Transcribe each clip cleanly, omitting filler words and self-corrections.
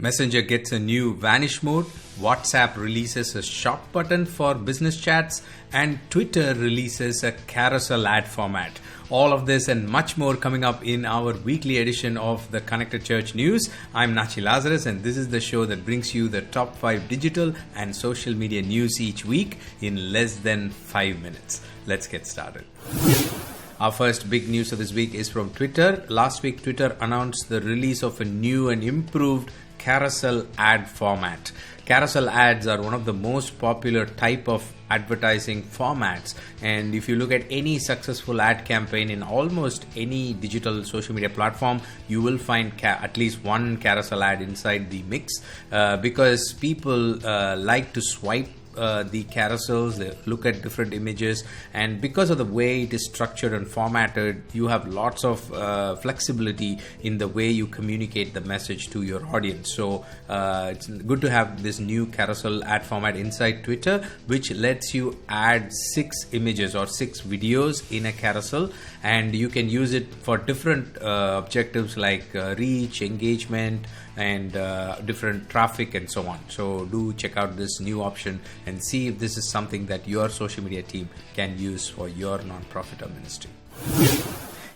Messenger gets a new vanish mode, WhatsApp releases a shop button for business chats, and Twitter releases a carousel ad format. All of this and much more coming up in our weekly edition of the Connected Church News. I'm Nachi Lazarus, and this is the show that brings you the top 5 digital and social media news each week in less than 5 minutes. Let's get started. Our first big news of this week is from Twitter. Last week, Twitter announced the release of a new and improved carousel ad format. Carousel ads are one of the most popular type of advertising formats, and if you look at any successful ad campaign in almost any digital social media platform, you will find at least one carousel ad inside the mix because people like to swipe the carousels, they look at different images, and because of the way it is structured and formatted, you have lots of flexibility in the way you communicate the message to your audience. So it's good to have this new carousel ad format inside Twitter, which lets you add 6 images or 6 videos in a carousel, and you can use it for different objectives like reach, engagement, and different traffic and so on. So do check out this new option and see if this is something that your social media team can use for your nonprofit or ministry.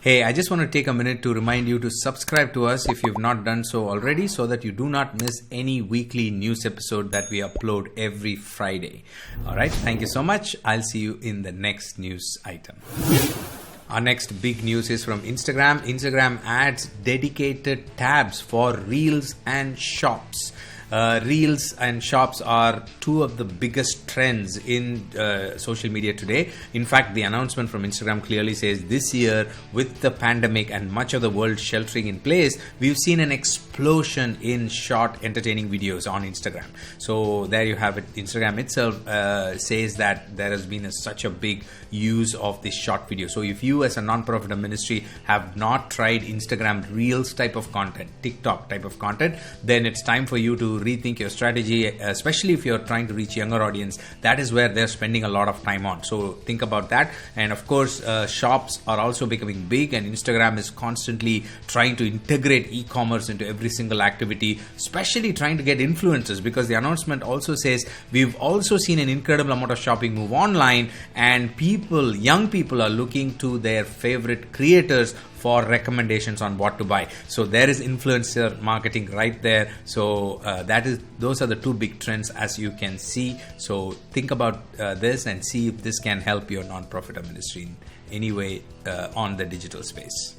Hey, I just want to take a minute to remind you to subscribe to us if you've not done so already, so that you do not miss any weekly news episode that we upload every Friday. All right, thank you so much. I'll see you in the next news item. Our next big news is from Instagram. Instagram adds dedicated tabs for Reels and Shops. Reels and Shops are two of the biggest trends in social media today. In fact, the announcement from Instagram clearly says this year, with the pandemic and much of the world sheltering in place, we've seen an explosion in short entertaining videos on Instagram. So there you have it. Instagram itself says that there has been such a big use of this short video. So if you as a nonprofit or ministry have not tried Instagram Reels type of content, TikTok type of content, then it's time for you to rethink your strategy, especially if you're trying to reach younger audience. That is where they're spending a lot of time on. So think about that. And of course, shops are also becoming big, and Instagram is constantly trying to integrate e-commerce into every single activity, especially trying to get influencers, because the announcement also says we've also seen an incredible amount of shopping move online, and young people are looking to their favorite creators for recommendations on what to buy. So there is influencer marketing right there. So those are the two big trends, as you can see. So think about this and see if this can help your nonprofit or ministry in any way on the digital space.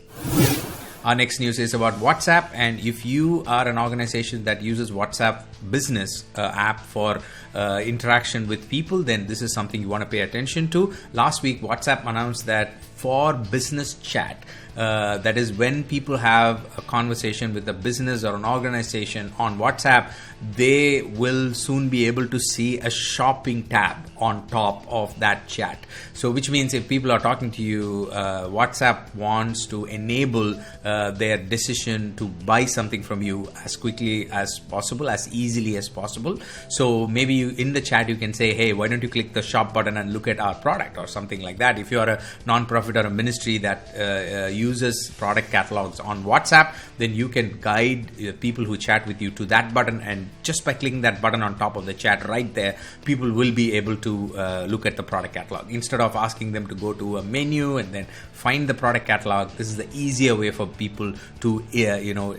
Our next news is about WhatsApp, and if you are an organization that uses WhatsApp Business app for interaction with people, then this is something you want to pay attention to. Last week, WhatsApp announced that for business chat, that is when people have a conversation with a business or an organization on WhatsApp, they will soon be able to see a shopping tab on top of that chat. So which means if people are talking to you, WhatsApp wants to enable their decision to buy something from you as quickly as possible, as easily as possible. So maybe in the chat you can say, hey, why don't you click the shop button and look at our product or something like that. If you are a nonprofit or a ministry that uses product catalogs on WhatsApp, then you can guide people who chat with you to that button, and just by clicking that button on top of the chat right there, people will be able to look at the product catalog. Instead of asking them to go to a menu and then find the product catalog, this is the easier way for people to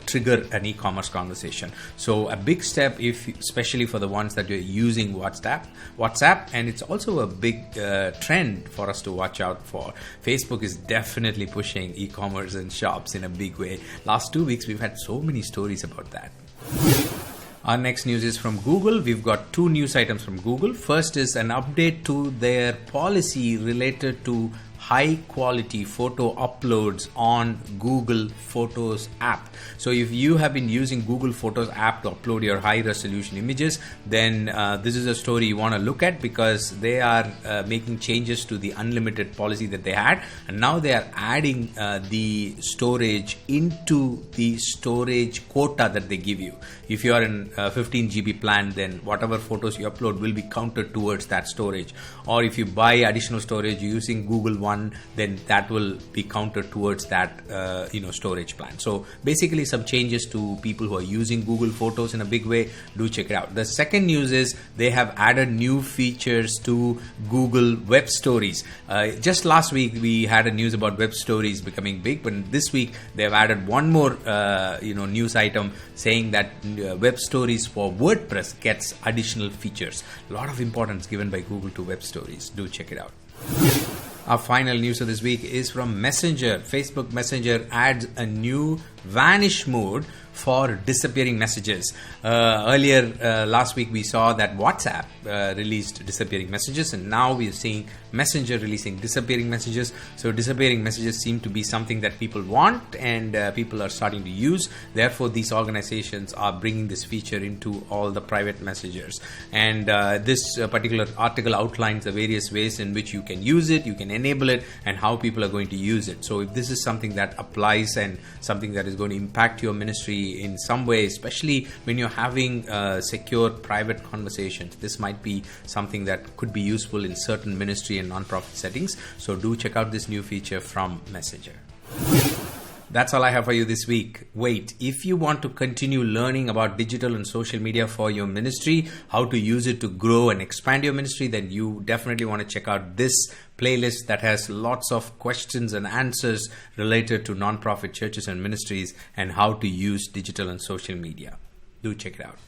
trigger an e-commerce conversation. So a big step, especially for the ones that you're using WhatsApp, and it's also a big trend for us to watch out for. Facebook is definitely pushing e-commerce and shops in a big way. Last 2 weeks, we've had so many stories about that. Our next news is from Google. We've got 2 news items from Google. First is an update to their policy related to high quality photo uploads on Google Photos app. So if you have been using Google Photos app to upload your high resolution images, then this is a story you want to look at, because they are making changes to the unlimited policy that they had, and now they are adding the storage into the storage quota that they give you. If you are in a 15 GB plan, then whatever photos you upload will be counted towards that storage. Or if you buy additional storage using Google One, one, then that will be counted towards that storage plan. So basically some changes to people who are using Google Photos in a big way. Do check it out. The second news is they have added new features to Google Web Stories. Just last week we had a news about Web Stories becoming big, but this week they have added one more news item saying that Web Stories for WordPress gets additional features. A lot of importance given by Google to Web Stories. Do check it out. Our final news of this week is from Messenger. Facebook Messenger adds a new vanish mode for disappearing messages. Earlier last week we saw that WhatsApp released disappearing messages, and now we are seeing Messenger releasing disappearing messages. So disappearing messages seem to be something that people want and people are starting to use. Therefore, these organizations are bringing this feature into all the private messengers. And this particular article outlines the various ways in which you can use it, you can enable it, and how people are going to use it. So if this is something that applies and something that is going to impact your ministry in some way, especially when you're having secure private conversations, this might be something that could be useful in certain ministry and non-profit settings. So do check out this new feature from Messenger. That's all I have for you this week. Wait, if you want to continue learning about digital and social media for your ministry, how to use it to grow and expand your ministry, then you definitely want to check out this playlist that has lots of questions and answers related to non-profit churches and ministries and how to use digital and social media. Do check it out.